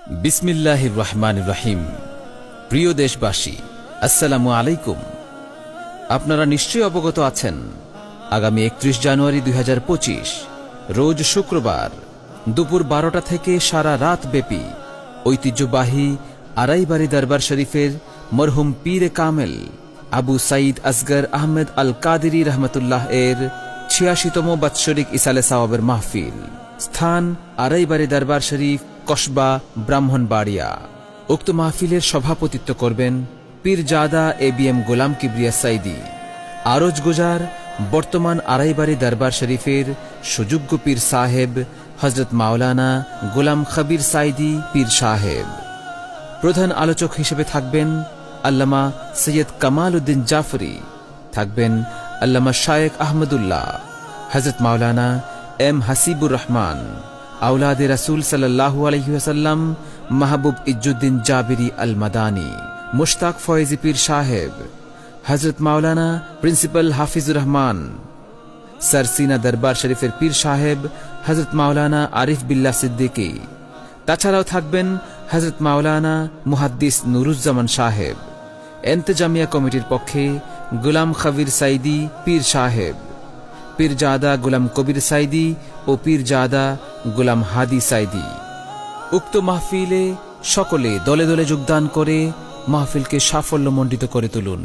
বিসমিল্লাহির রহমানির রহিম। প্রিয় দেশবাসী, আসসালামু আলাইকুম। আপনারা নিশ্চয়ই অবগত আছেন, আগামী 31 জানুয়ারি 2025 রোজ শুক্রবার দুপুর 12টা থেকে সারা রাত ব্যাপী ঐতিহ্যবাহী আড়াইবাড়ি দরবার শরীফের মরহুম পীরে কামেল আবু সাঈদ আসগর আহমেদ আল কাদেরী রহমতুল্লাহ এর 86তম বাৎসরিক ইসালে সাওয়াবের মাহফিল। স্থান আড়াইবাড়ি দরবার শরীফ, কসবা, ব্রাহ্মণবাড়িয়া। উক্ত মাহফিলের সভাপতিত্ব করবেন পীরজাদা ABM গোলাম কিবরিয়া সাইদি। আরজ গুজার বর্তমান আড়াইবাড়ি দরবার শরীফের সুযোগ্য পীর সাহেব হযরত মাওলানা গোলাম খবির সাইদি পীর সাহেব। প্রধান আলোচক হিসেবে থাকবেন আল্লামা সৈয়দ কামাল উদ্দিন জাফরি, থাকবেন আল্লামা শায়েখ আহমদুল্লাহ, হযরত মাওলানা M হাসিবুর রহমান, আওলাদে রাসূল সাল্লাল্লাহু আলাইহি ওয়াসাল্লাম মাহবুব ইজ্জুদ্দিন জাবিরি আল মাদানী, মুশতাক ফয়েজি পীর সাহেব, হযরত মাওলানা প্রিন্সিপাল হাফিজুর রহমান, সরসিনা দরবার শরীফের পীর সাহেব হযরত মাওলানা আরিফ বিল্লাহ সিদ্দিকী। তাছাড়াও থাকবেন হযরত মাওলানা মুহাদ্দিস নুরুজ্জামান সাহেব। ইন্তেজামিয়া কমিটির পক্ষে গোলাম খবির সাইদি পীর সাহেব, পীরজাদা গোলাম কবির সাইদি ও পীরজাদা গোলাম হাদি সাইদি। উক্ত মাহফিলে সকলে দলে দলে যোগদান করে মাহফিলকে সাফল্যমণ্ডিত করে তুলুন।